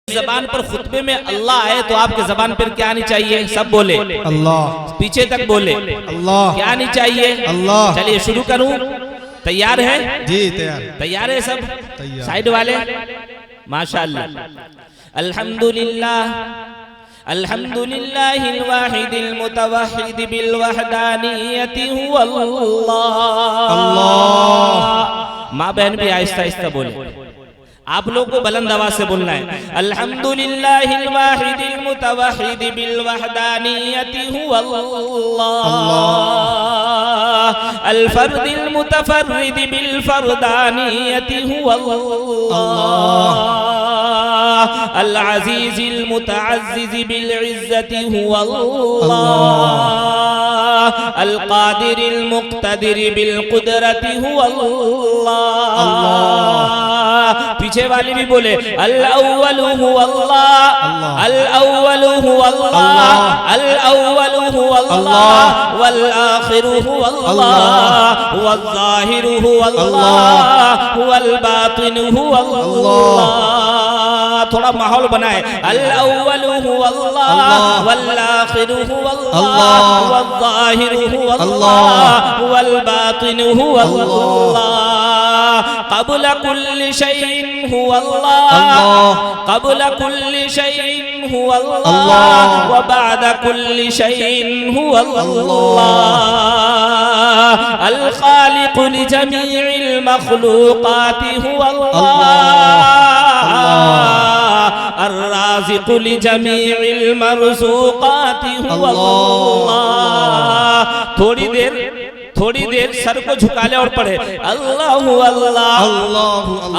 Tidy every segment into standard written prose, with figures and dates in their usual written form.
जबान पर खुतबे में अल्लाह आए तो आपके जबान पर क्या आनी चाहिए? सब बोले अल्लाह, पीछे तक बोले अल्लाह। क्या आनी चाहिए? अल्लाह। चलिए शुरू करूं। तैयार है? जी तैयार। तैयार है सब? तैयार। साइड वाले माशाअल्लाह। अल्हम्दुलिल्लाह अल्हम्दुलिल्लाहिल वाहिदिल मुतवहिद बिल वहदानियति हुवल्लाह। अल्लाह। माँ बहन भी आहिस्ता आहिस्ता बोले, आप लोग को बुलंद आवाज से बोलना है। अल्हम्दुलिल्लाहिल वाहिदिल मुतवहिद बिल वहदानियति हुवल्लाह। अल फर्दिल मुतफर्रिद बिल फरदानियति हुवल्लाह। अल अजीजिल मुतअज्जिज बिल इज्जति हुवल्लाह। अल कादिरिल मुक्तदिर बिल कुदरति हुवल्लाह। पीछे वाले भी बोले अल अव्वलु हुवल्लाह, अल अव्वलु हुवल्लाह, अल अव्वलु हुवल्लाह, वल आखिरु हुवल्लाह, वल ज़ाहिरु हुवल्लाह, वल बातिनु हुवल्लाह। थोड़ा माहौल बनाए। अल अव्वलु हुवल्लाह, वल आखिरु हुवल्लाह, वल ज़ाहिरु हुवल्लाह, वल बातिनु हुवल्लाह। क़ब्ल कुल्लि शैइन हुवल्लाह, क़ब्ल कुल्लि शैइन हुवल्लाह, व बअद कुल्लि शैइन हुवल्लाह। अल ख़ालिक़ु लिजमीइल मख़लूक़ाति हुवल्लाह, अर्राज़िक़ु लिजमीइल मरज़ूक़ाति हुवल्लाह। थोड़ी देर सर को झुका ले और पढ़े अल्लाहु अल्लाह,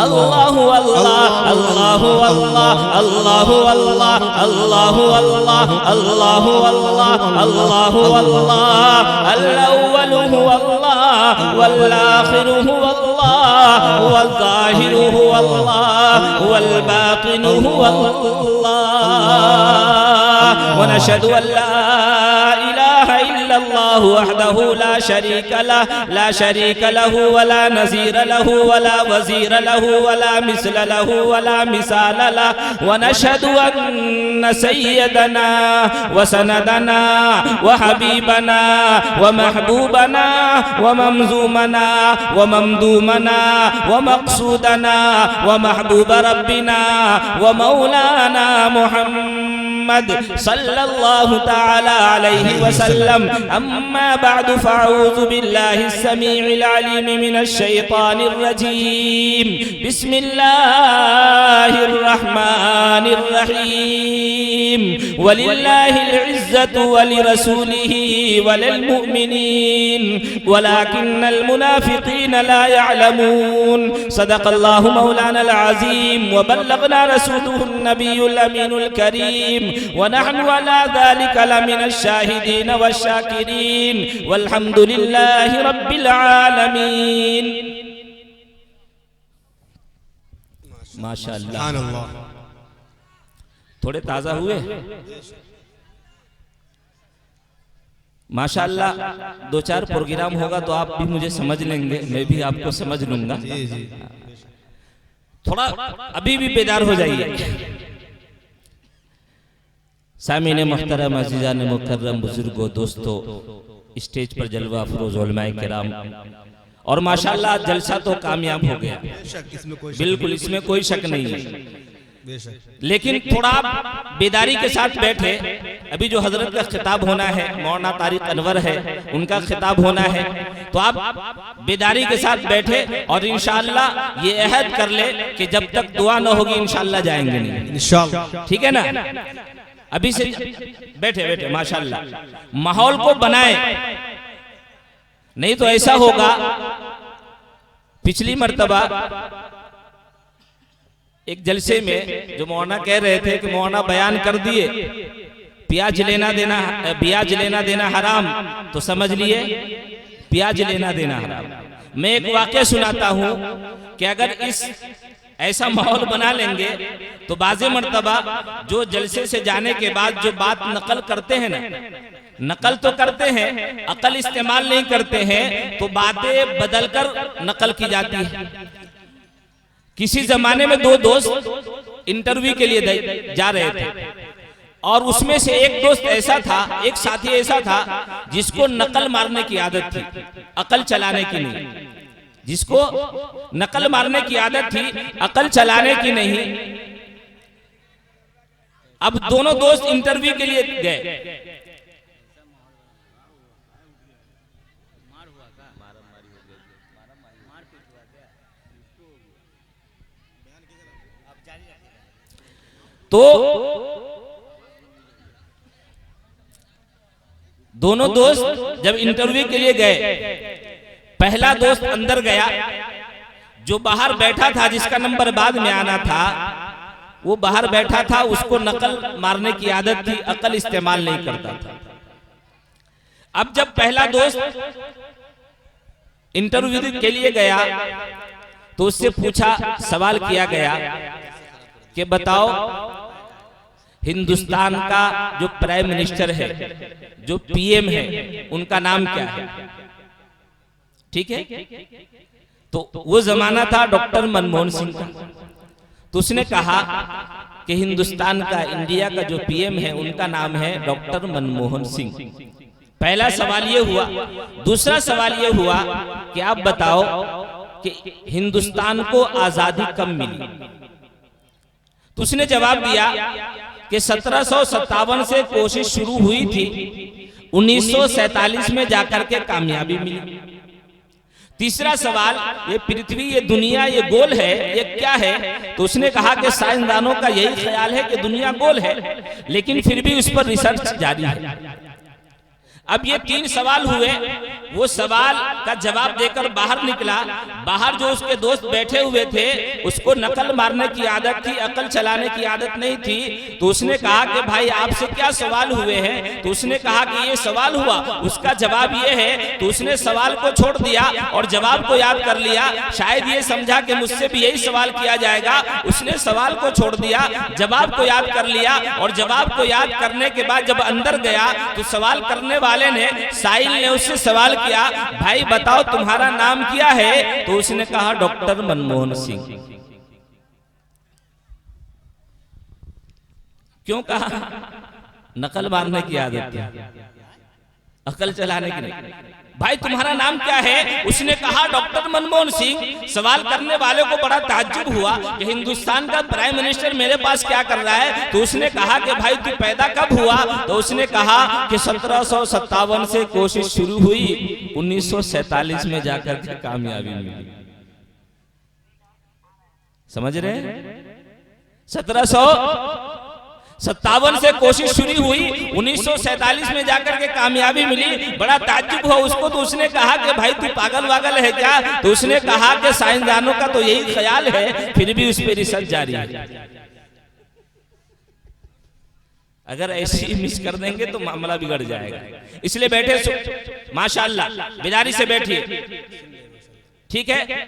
अल्लाहु अल्लाह, अल्लाहु अल्लाह, अल्लाहु अल्लाह, अल्लाहु अल्लाह, अल्लाहु अल्लाह, अल्लाहु अल्लाह। अल अव्वलु हुवल्लाह, वल आखिरु हुवल्लाह, वल ज़ाहिरु हुवल्लाह, वल बातिनु हुवल्लाह। व नशहदु अन ला इलाहा इल्लल्लाह वहदहु ला शरीक लहु वला नज़ीर लहु वला वज़ीर लहु वला मिस्ल लहु वला मिसाल लहु। व नशहदु अन्न सय्यदना व सनदना व हबीबना व महबूबना व ममज़ूमना व ममदूमना व मक़सूदना व महबूब रब्बिना व मौलाना मुहम्मद सल्लल्लाहु तआला अलैहि वसल्लम। अम्मा बअद फ़अऊज़ु बिल्लाहिस समीइल अलीम मिनश शैतानिर रजीम। बिस्मिल्लाहिर रहमानिर रहीम। वलिल्लाहिल इज़्ज़तु वलिरसूलिही वलिल मुमिनीन वलाकिन्नल मुनाफ़िक़ीन ला यअलमून। सदक़ल्लाहु मौलानल अज़ीम व बल्लगना रसूलुहुन नबियुल अमीनुल करीम व नहनु अला ज़ालिका लमिनश शाहिदीन वश्शाकिरीन वल्हम्दुलिल्लाहि रब्बिल आलमीन। माशाअल्लाह। थोड़े ताज़ा हुए माशाअल्लाह। दो चार प्रोग्राम होगा तो आप भी मुझे समझ लेंगे, मैं भी आपको समझ लूंगा। थोड़ा अभी भी बेदार हो जाइए। सामीने मुहतरम अज़ीज़ान मुकर्रम बुजुर्गों दोस्तों, स्टेज पर जलवा अफरोज उलमाए किराम और माशाअल्लाह जलसा तो कामयाब हो गया, बिल्कुल इसमें कोई शक नहीं है। लेकिन थोड़ा बेदारी के साथ बैठे। अभी जो हजरत का खिताब होना है, मौलाना तारिक अनवर है, उनका खिताब होना है, तो आप बेदारी के साथ बैठे और इंशाअल्लाह ये अहद कर ले कि जब तक दुआ न होगी इंशाअल्लाह जाएंगे नहीं, इंशाअल्लाह। ठीक है ना? अभी से बैठे बैठे माशाअल्लाह माहौल को बनाए, नहीं तो ऐसा होगा। पिछली मर्तबा एक जलसे में जो मौलाना कह रहे थे कि मौलाना बयान कर दिए ब्याज लेना देना हराम, तो समझ लिए ब्याज लेना देना हराम। मैं एक वाक़या सुनाता हूँ कि अगर इस ऐसा माहौल बना लेंगे तो बाज़े मर्तबा जो जलसे से जाने के बाद जो बात नकल करते हैं ना, नकल तो करते हैं, अकल इस्तेमाल नहीं करते हैं, तो बातें बदलकर नकल की जाती है। किसी जमाने में दो दोस्त इंटरव्यू के लिए जा रहे थे और उसमें से एक दोस्त ऐसा था, एक साथी ऐसा था जिसको नकल मारने की आदत थी, अकल चलाने की नहीं। जिसको नकल मारने की आदत थी, अकल चलाने की नहीं। अब दोनों दोस्त इंटरव्यू के लिए गए। तो दोनों दोस्त जब इंटरव्यू के लिए गए, पहला दोस्त अंदर गया, जो बाहर बैठा था, जिसका नंबर बाद में आना था, वो बाहर बैठा था। उसको नकल मारने की आदत थी, अकल इस्तेमाल नहीं करता था। अब जब पहला दोस्त इंटरव्यू के लिए गया तो उससे पूछा, सवाल किया गया कि बताओ हिंदुस्तान का जो प्राइम मिनिस्टर है, जो पीएम है, उनका नाम क्या है? ठीक है, तो वो जमाना था डॉक्टर मनमोहन सिंह का। तो उसने कहा कि हिंदुस्तान का, इंडिया का जो पीएम है, उनका नाम है डॉक्टर मनमोहन सिंह। पहला सवाल ये हुआ। दूसरा सवाल ये हुआ कि आप बताओ कि हिंदुस्तान को आजादी कब मिली? तो उसने जवाब दिया कि 1757 से कोशिश शुरू हुई थी, 1947 में जाकर के कामयाबी मिली। तीसरा सवाल, ये पृथ्वी, ये दुनिया, ये गोल है, ये क्या है? तो उसने कहा कि साइंसदानों का यही ख्याल है कि दुनिया गोल है, लेकिन फिर भी उस पर रिसर्च जारी है। अब ये तीन सवाल हुए। वो सवाल का जवाब देकर बाहर निकला। बाहर जो उसके दोस्त बैठे हुए थे, उसको नकल मारने की आदत थी, अकल चलाने की आदत नहीं थी। तो उसने कहा कि भाई आपसे क्या सवाल हुए हैं? तो उसने कहा कि ये सवाल हुआ, उसका जवाब ये है। तो उसने सवाल को छोड़ दिया और जवाब को याद कर लिया। शायद ये समझा कि मुझसे भी यही सवाल किया जाएगा। उसने सवाल को छोड़ दिया, जवाब को याद कर लिया और जवाब को याद करने के बाद जब अंदर गया तो सवाल करने वाले ने, साहिल ने उससे सवाल किया, भाई बताओ तुम्हारा नाम क्या है? तो उसने कहा डॉक्टर मनमोहन सिंह। क्यों कहा? नकल मारने की आदत थी, अकल चलाने की नहीं। भाई तुम्हारा नाम क्या है? उसने कहा डॉक्टर मनमोहन सिंह। सवाल करने वाले को बड़ा ताज्जुब हुआ कि हिंदुस्तान का प्राइम मिनिस्टर मेरे पास क्या कर रहा है? तो उसने कहा कि भाई तू पैदा कब हुआ? तो उसने कहा कि 1757 से कोशिश शुरू हुई, 1947 में जाकर के कामयाबी मिली। समझ रहे? 1757 से कोशिश शुरू हुई, 1947 में जाकर के कामयाबी मिली। बड़ा ताज्जुब हुआ उसको। तो उसने कहा कि भाई तू पागल वागल है क्या? तो उसने कहा कि साइंसदानों का तो यही ख्याल है, फिर भी उस पर रिसर्च जारी है। अगर ऐसे ही मिस कर देंगे तो मामला बिगड़ जाएगा। इसलिए बैठे माशाअल्लाह, बेदारी से बैठिए, ठीक है।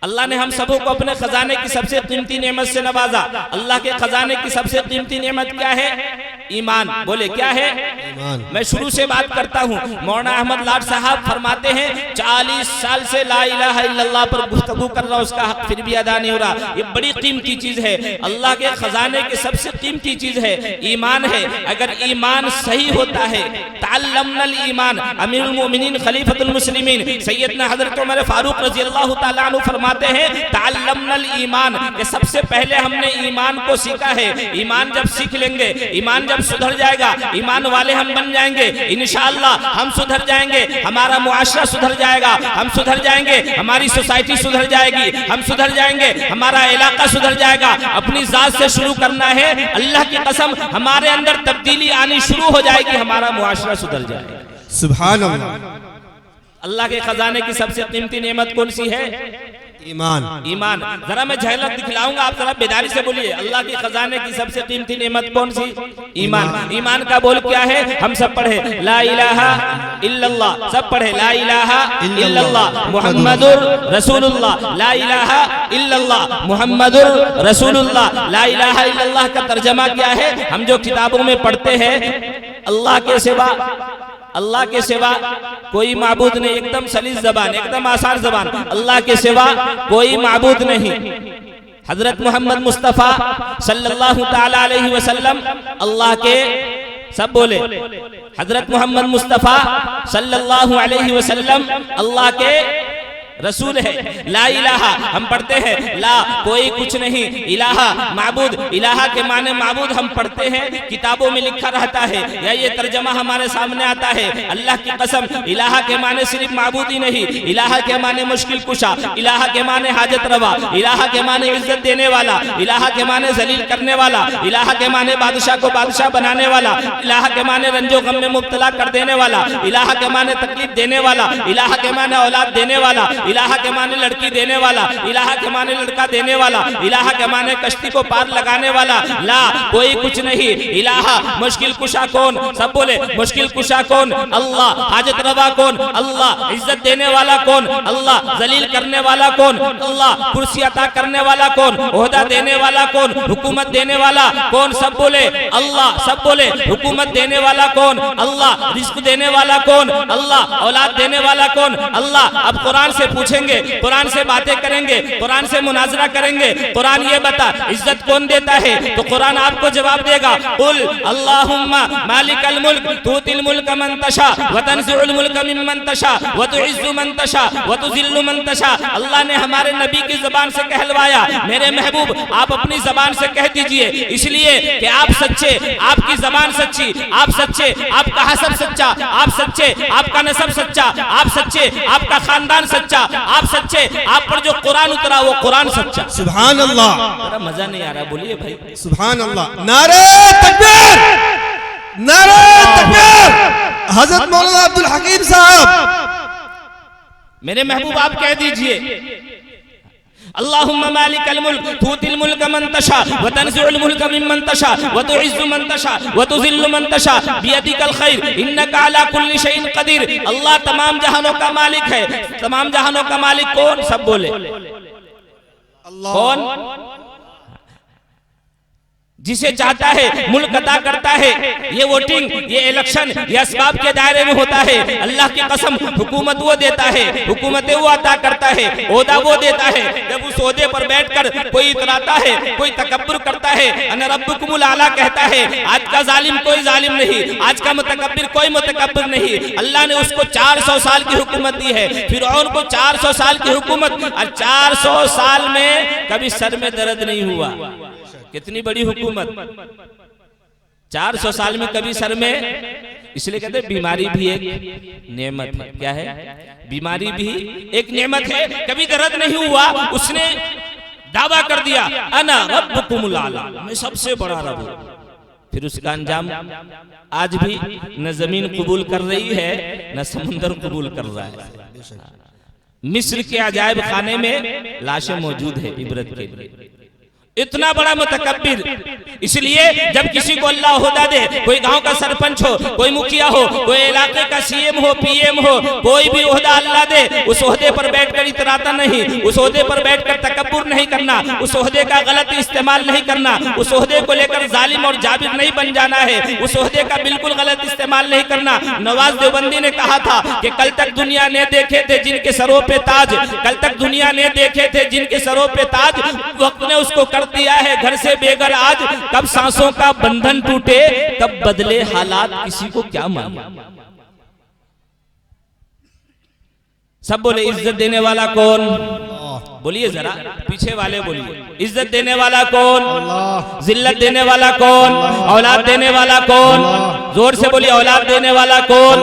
अल्लाह ने हम सबों को अपने खजाने की सबसे कीमती नेमत से नवाजा। अल्लाह के खजाने की सबसे कीमती नेमत क्या है? ईमान। बोले क्या है? ईमान। मैं शुरू से बात करता हूँ। मौलाना अहमद लाड साहब फरमाते हैं 40 साल से ला इलाहा इल्लल्लाह पर गुफ्तगू कर रहा, उसका हक फिर भी अदा नहीं हो रहा। ये बड़ी कीमती चीज है, अल्लाह के खजाने की सबसे कीमती चीज है, ईमान है। अगर ईमान सही होता है, तअल्लमनल ईमान। अमीरुल मोमिनीन खलीफतुल मुस्लिमीन सैयदना हजरत उमर फारूक रज़ियल्लाहु ताला अन्हु फरमाते हैं तअल्लमनल ईमान, कि सबसे पहले हमने ईमान को सीखा है। ईमान जब सीख लेंगे, ईमान जब सुधर जाएगा, ईमान वाले हम बन जाएंगे इंशाअल्लाह। हम सुधर जाएंगे, हमारा मुआशरा सुधर जाएगा, हम सुधर जाएंगे, हमारी सोसाइटी सुधर जाएगी, हम सुधर जाएंगे, हमारा इलाका सुधर जाएगा। अपनी जात से शुरू करना है। अल्लाह की कसम हमारे अंदर तब्दीली आनी शुरू हो जाएगी, हमारा मुआशरा सुधर जाएगा। सुभान अल्लाह। अल्लाह के खजाने की सबसे कीमती नेमत कौन सी है? ईमान। ईमान। जरा मैं झलक दिखलाऊंगा, आप जरा बेदारी से बोलिए। अल्लाह के खजाने की सबसे कीमती नेमत कौन सी? ईमान। ईमान का बोल क्या है? हम सब पढ़े ला इलाहा इल्लल्लाह, सब पढ़े ला इलाहा इल्लल्लाह मुहम्मदुर रसूलुल्लाह। ला इलाहा इल्लल्लाह मुहम्मदुर रसूलुल्लाह। ला इलाहा इल्लल्लाह का तर्जमा क्या है? हम जो किताबों में पढ़ते हैं, अल्लाह के सिवा कोई माबूद नहीं। एकदम सलीस जबान, एकदम आसान जबान। अल्लाह के सिवा कोई माबूद नहीं हजरत मोहम्मद मुस्तफ़ा सल्लल्लाहु ताला अलैहि वसल्लम अल्लाह के, सब बोले, हजरत मोहम्मद मुस्तफ़ा सल्लल्लाहु अलैहि वसल्लम अल्लाह के रसूल है। ला इलाहा हम पढ़ते हैं, ला कोई कुछ नहीं, इलाहा माबूद, इलाहा के माने माबूद हम पढ़ते हैं, किताबों में लिखा रहता है या ये तर्जमा हमारे सामने आता है। अल्लाह की कसम, इलाहा के माने सिर्फ माबूद ही नहीं, इलाहा के माने मुश्किल कुशा, इलाहा के माने हाजत रवा, इलाहा के माने इज्जत देने वाला, इलाहा के माने जलील करने वाला, इलाहा के माने बादशाह को बादशाह बनाने वाला, इलाहा के माने रंजो गम में मुब्तला कर देने वाला, इलाहा के माने तकलीफ देने वाला, इलाहा के माने औलाद देने वाला, इलाहा के माने लड़की देने वाला, इलाहा के माने लड़का देने वाला, इलाहा के माने कश्ती को पार लगाने वाला। ला कोई कुछ नहीं, इलाहा मुश्किल कुशा कौन, सब बोले मुश्किल कुशा कौन, अल्लाह। हाजत रवा कौन, अल्लाह। इज्जत देने वाला कौन, अल्लाह। जलील करने वाला कौन, अल्लाह। कुर्सी अता करने वाला कौन, ओहदा देने वाला कौन, हुकूमत देने वाला कौन, सब बोले अल्लाह। सब बोले हुकूमत देने वाला कौन, अल्लाह। रिस्क देने वाला कौन, अल्लाह। औलाद देने वाला कौन, अल्लाह। अब कुरान से पूछेंगे, कुरान से बातें करेंगे, कुरान से मुनाजरा करेंगे, कुरान ये बता इज्जत कौन देता है, तो कुरान आपको जवाब देगा, कुल अल्लाहुम्मा मालिकल मुल्क तूतिल मुल्क मन तशा व तंज़िउल मुल्क मिम्मन तशा व तुइज़्ज़ु मन तशा व तुज़िल्लु मन तशा। अल्लाह ने हमारे नबी की जुबान से कहलवाया, मेरे महबूब आप अपनी जबान से कह दीजिए, इसलिए कि आप सच्चे, आपकी जबान सच्ची, आप सच्चे, आपका हसब सच्चा, आप सच्चे, आपका नसब सच्चा, आप सच्चे, आपका खानदान सच्चा, आप सच्चे, आप पर जो कुरान उतरा वो कुरान सच्चा। सुभान अल्लाह। मेरा मजा नहीं आ रहा, बोलिए भाई सुभान अल्लाह। नारे तकबीर, नारे तकबीर। हजरत मौलाना अब्दुल हकीम साहब, मेरे महबूब आप कह दीजिए, अल्लाहुम्मा मालिकल मुल्क तूतिल मुल्क मन तशा व तंज़िउल मुल्क मिम्मन तशा व तुइज़्ज़ु मन तशा व तुज़िल्लु मन तशा बियदिकल खैर इन्नका अला कुल्लि शैइन कदीर। अल्लाह तमाम जहानों का मालिक है। तमाम जहानों का मालिक कौन, सब बोले कौन, जिसे चाहता है मुल्क अता करता है। ये वोटिंग, ये इलेक्शन, ये असबाब के दायरे में होता है। अल्लाह की कसम, हुकूमत वो देता है, हुकूमतें वो अता करता है, ओहदा वो देता है। जब उस ओहदे पर बैठकर कोई इतराता है, कोई तकब्बुर करता है, अना रब्बुकुमुल आला कहता है, आज का जालिम कोई जालिम नहीं, आज का मुतकब्बिर कोई मुतकब्बिर नहीं। अल्लाह ने उसको 400 साल की हुकूमत दी है, फिरौन को 400 साल की हुकूमत, और 400 साल में कभी सर में दर्द नहीं हुआ। कितनी बड़ी हुकूमत, 400 साल में कभी सर में, इसलिए कहते हैं बीमारी भी एक नेमत है। क्या है? बीमारी भी एक नेमत है। कभी दर्द नहीं हुआ, उसने दावा कर दिया, अना रब्बुकुमुल आला, मैं सबसे बड़ा रब हूं। फिर उसका अंजाम आज भी न जमीन कबूल कर रही है, न समुंदर कबूल कर रहा है। मिस्र के अजायब खाने में लाशें मौजूद है इबरत के लिए। इतना बड़ा मुतकब्बिर। इसलिए जब किसी को अल्लाह ओहदा दे, कोई गांव का सरपंच हो, कोई मुखिया हो, कोई इलाके का सीएम हो, पीएम हो, कोई भी ओहदा अल्लाह दे, उस ओहदे पर बैठकर इतराता नहीं, उस ओहदे पर बैठकर तकब्बुर नहीं करना, उस ओहदे का गलत इस्तेमाल नहीं करना, उस ओहदे को लेकर जालिम और जाबिर नहीं बन जाना है, उस ओहदे का बिल्कुल गलत इस्तेमाल नहीं करना। नवाज देवबंदी ने कहा था कि कल तक दुनिया ने देखे थे जिनके सरों पे ताज, कल तक दुनिया ने देखे थे जिनके सरों पे ताज, वक्त ने उसको कर दिया है घर से बेघर आज। कब सांसों का बंधन टूटे, कब बदले हालात, किसी को क्या मालूम। सब बोले इज्जत देने वाला कौन, बोलिए जरा, पीछे वाले बोलिए, इज्जत देने वाला कौन, जिल्लत देने वाला कौन, औलाद देने वाला कौन, जोर से बोलिए औलाद देने वाला कौन।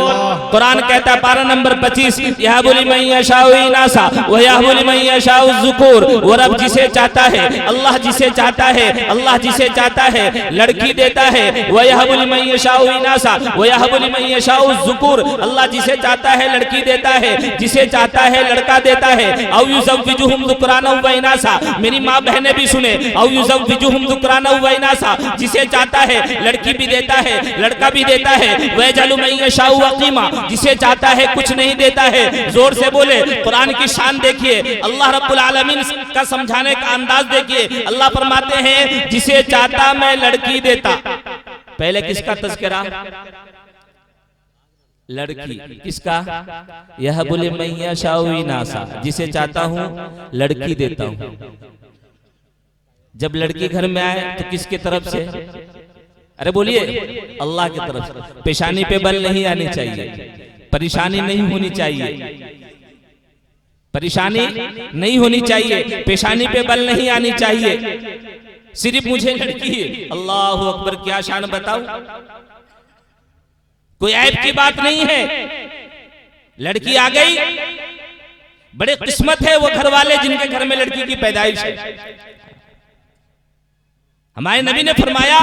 कुरान कहता है पारा नंबर 25, यह बोली मैं यशाउ इनासा व यह बोली मैं यशाउ ज़ुकूर। वो रब जिसे चाहता है, अल्लाह जिसे चाहता है, अल्लाह जिसे चाहता है लड़की देता है। वह यह बोली मैं यशाउ इनासा व यह बोली मैं यशाउ ज़ुकूर। अल्लाह जिसे चाहता है लड़की देता है, जिसे चाहता है लड़का देता है। औ युज़व्विजुहुम ज़ुक्राना व इनासा, मेरी माँ बहनें भी सुने, औ युज़व्विजुहुम ज़ुक्राना व इनासा, जिसे चाहता है लड़की भी देता है, लड़का भी देता है। वह जलु मैं यशाउ वक़ीमा, जिसे चाहता है कुछ नहीं देता है। जोर से बोले, कुरान की शान देखिए, अल्लाह रब्बुल आलमीन का समझाने का अंदाज देखिए। अल्लाह फरमाते हैं जिसे चाहता मैं लड़की देता। पहले किसका तज़किरा? लड़की। किसका? यह बोले मैं यशाउ इनासा, जिसे चाहता हूँ लड़की देता हूँ। जब लड़की घर में आए तो किसके तरफ से? अरे बोलिए, अल्लाह की तरफ से। पेशानी पे बल नहीं आनी चाहिए, परेशानी नहीं होनी चाहिए, परेशानी नहीं होनी चाहिए, पेशानी पे बल नहीं आनी चाहिए। सिर्फ मुझे लड़की है, अल्लाह अकबर, क्या शान बताऊं, कोई ऐब की बात नहीं है। लड़की आ गई, बड़े किस्मत है वो घर वाले जिनके घर में लड़की की पैदाइश है। हमारे नबी ने फरमाया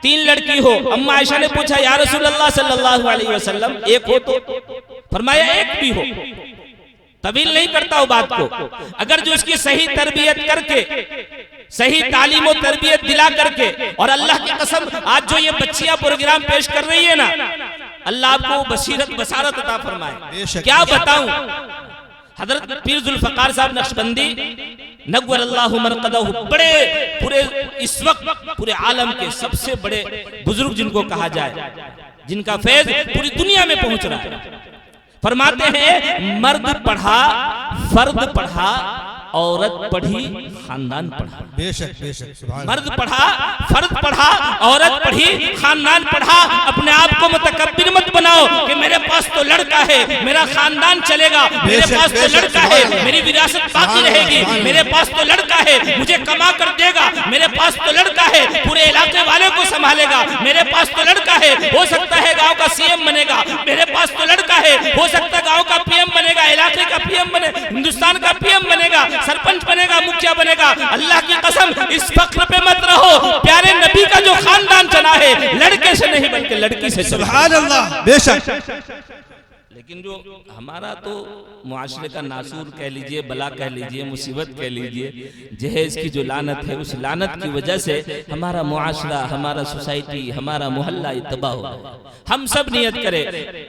3 लड़की हो। अम्मा आयशा ने पूछा, या रसूल अल्लाह सल्लल्लाहु अलैहि वसल्लम, एक हो तो? फरमाया एक भी हो। तवील नहीं करता हूं बात को, अगर जो उसकी सही तरबियत करके, सही तालीम और तरबियत दिला करके, और अल्लाह की कसम आज जो ये बच्चियां प्रोग्राम पेश कर रही है ना, अल्लाह आपको बसीरत बसारत अता फरमाए। क्या बताऊं, हजरत पीर जुल्फकार साहब नक्शबंदी नव्वर अल्लाहु मरकदहु, बड़े पूरे इस वक्त पूरे आलम के सबसे बड़े बुजुर्ग जिनको कहा जाए, जिनका फैज पूरी दुनिया में पहुंच रहा है। फरमाते हैं, मर्द पढ़ा, फर्द पढ़ा, औरत पढ़ी, खानदान पढ़ा। बेशक बेशक, मर्द पढ़ा, फर्द पढ़ा, औरत पढ़ी, खानदान पढ़ा। अपने आप को मुतकब्बिर मत बनाओ कि मेरे पास तो लड़का है, मेरा खानदान चलेगा, मेरे पास तो लड़का है, मेरी विरासत बाकी रहेगी, मेरे पास तो लड़का है, मुझे कमा कर देगा, मेरे पास तो लड़का है, पूरे इलाके वाले को संभालेगा, मेरे पास तो लड़का है, हो सकता है गांव का सीएम बनेगा, मेरे पास तो लड़का है, हो सकता है गांव का पीएम बनेगा, इलाके का पीएम बने, हिंदुस्तान का पीएम बनेगा, सरपंच बनेगा, मुखिया बनेगा। अल्लाह की कसम, इस फख्र पे मत रहो, प्यारे नबी का जो खानदान चला है लड़के से नहीं बल्कि लड़की से चला। सुभान अल्लाह, बेशक। लेकिन जो हमारा तो मुआशरे का नासूर कह लीजिए, बला कह लीजिए, मुसीबत कह लीजिए, जहेज की जो लानत है, उस लानत की वजह से हमारा मुआशरा, हमारा सोसाइटी, हमारा मोहल्ला तबाह हो गया। हम सब नियत करें,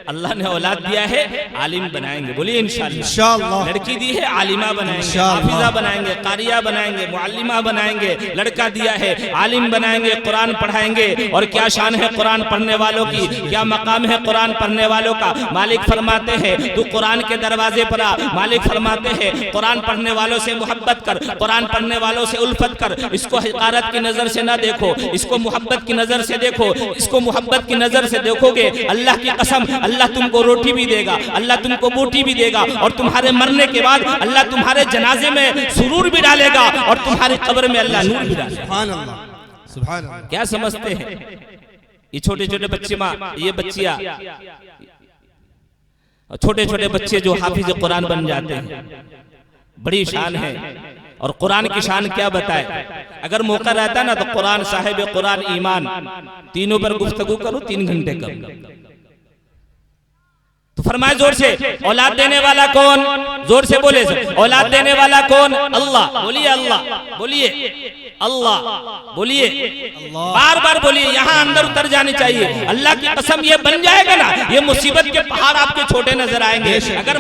अल्लाह ने औलाद दिया है, आलिम बनाएंगे, बोलिए इंशाअल्लाह। लड़की दी है, आलिमा बनाएंगे, हाफिजा बनाएंगे, कारिया बनाएंगे, मुअल्लिमा बनाएंगे। लड़का दिया है, आलिम बनाएंगे, कुरान पढ़ाएंगे। और क्या शान है कुरान पढ़ने वालों की, क्या मकाम है कुरान पढ़ने वालों का। मालिक फरमाते हैं, तू कुरान के दरवाजे पर आ। मालिक फरमाते हैं, कुरान पढ़ने वालों से मोहब्बत कर, कुरान पढ़ने वालों से उल्फत कर। इसको हिकारत की नजर से ना देखो, इसको मोहब्बत की नजर से देखो। इसको मोहब्बत की नजर से देखोगे, अल्लाह की कसम, अल्लाह तुमको रोटी भी देगा, अल्लाह तुमको बूटी भी देगा, और तुम्हारे मरने के बाद अल्लाह तुम्हारे जनाजे में सुरूर भी डालेगा, और तुम्हारी कब्र में अल्लाह नूर भी डालेगा। सुभान अल्लाह, सुभान अल्लाह। क्या समझते हैं ये छोटे छोटे बच्चे, ये बच्चियां, छोटे छोटे बच्चे जो हाफिज कुरान बन जाते हैं, बड़ी शान है। और कुरान की शान क्या बताए, अगर मौका रहता ना तो कुरान, साहिब कुरान, ईमान, तीनों पर गुफ्तगू करो 3 घंटे कम। तो फरमाए जोर से, औलाद देने वाला कौन? जोर से बोले, औलाद देने वाला कौन? अल्लाह। बोलिए अल्लाह, बोलिए अल्लाह, बोलिए बार बार बोलिए, यहाँ अंदर उतर जानी चाहिए। अल्लाह की कसम, ये बन जाएगा ना, ये मुसीबत के पहाड़ आपके छोटे नजर आएंगे। अगर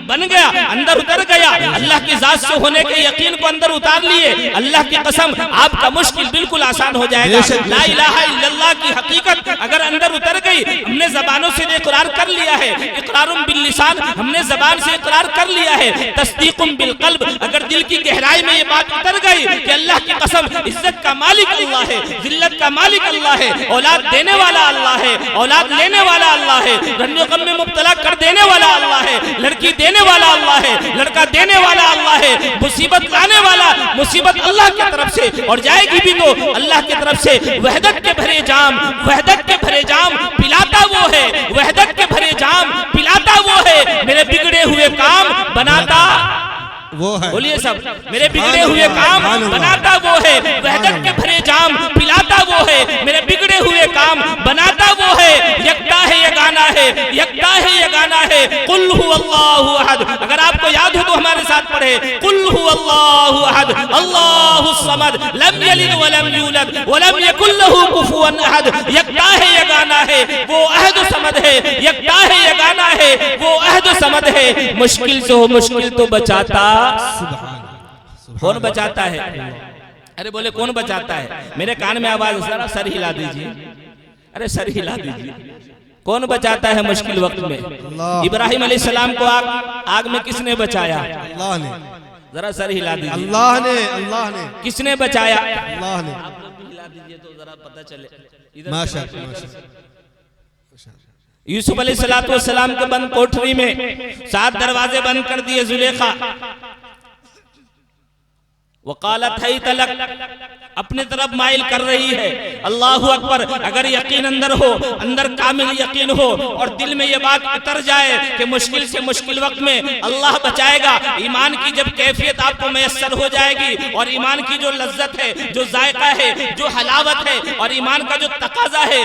बन गया, अंदर उतर गया, अल्लाह की जात से होने के यकीन को अंदर उतार लिए, अल्लाह की कसम आपका मुश्किल बिल्कुल आसान हो जाएगा। ला इलाहा इल्लल्लाह की हकीकत अगर अंदर उतर गई, हमने जबानों से इकरार कर लिया है, इकरारुम बिल लिसान, हमने जबान से इकरार कर लिया है, तस्दीकुम बिल क़ल्ब, अगर दिल की गहराई में ये बात उतर गई कि अल्लाह की कसम, इज्जत का मालिक अल्लाह है, जिल्लत का मालिक अल्लाह है, औलाद देने वाला अल्लाह है, औलाद लेने वाला अल्लाह है, रन्नो गम में मुब्तला कर देने वाला अल्लाह है, लड़की देने वाला अल्लाह है, लड़का देने वाला अल्लाह है, मुसीबत लाने वाला, मुसीबत अल्लाह की तरफ से, और जाएगी भी तो अल्लाह की तरफ से। वहदत के भरे जाम, वहदत के भरे जाम पिलाता वो है, वहदत के भरे जाम पिलाता वो है, मेरे बिगड़े हुए काम बनाता वो है। बोलिए सब, मेरे बिगड़े हुए काम बनाता वो है, वहदत के भरे जाम पिलाता वो है, मेरे बिगड़े हुए काम बनाता वो है। यकता है, ये गाना है, यकता है, ये गाना है। कुल हु अल्लाहु अहद, अगर आपको याद हो तो हमारे साथ पढ़े, कुल हु अल्लाहु अहद, अल्लाहु समद, लम यलिद व लम यूलद व लम यकुल लहू कुफुवन अहद। यकता है, ये गाना है, वो अहद समद है। यकता है, ये गाना है, वो अहद समद है। मुश्किल से हो मुश्किल तो बचाता, कौन बचाता है? अरे बोले कौन बचाता है? मेरे कान में आवाज, जरा सर हिला दीजिए, अरे सर हिला दीजिए। कौन बचाता है मुश्किल वक्त में? इब्राहिम अलैहिस्सलाम को आग में किसने बचाया? अल्लाह ने। जरा सर हिला दीजिए। अल्लाह ने किसने बचाया? अल्लाह ने। आप लोग भी हिला दीजिए तो जरा पता चले। इधर माशाअल्लाह। यूसुफ अलैहिस्सलाम के बंद कोठरी में 7 दरवाजे बंद कर दिए जुलेखा। वकालत है तलक, अपने तरफ माइल कर रही है। अल्लाहु अकबर। अगर यकीन अंदर हो, अंदर कामिल यकीन हो और दिल में ये बात उतर जाए कि मुश्किल से मुश्किल वक्त में अल्लाह बचाएगा, ईमान की जब कैफियत आपको मैसर हो जाएगी और ईमान की जो लज्जत है, जो जायका है, जो हलावत है और ईमान का जो तकाजा है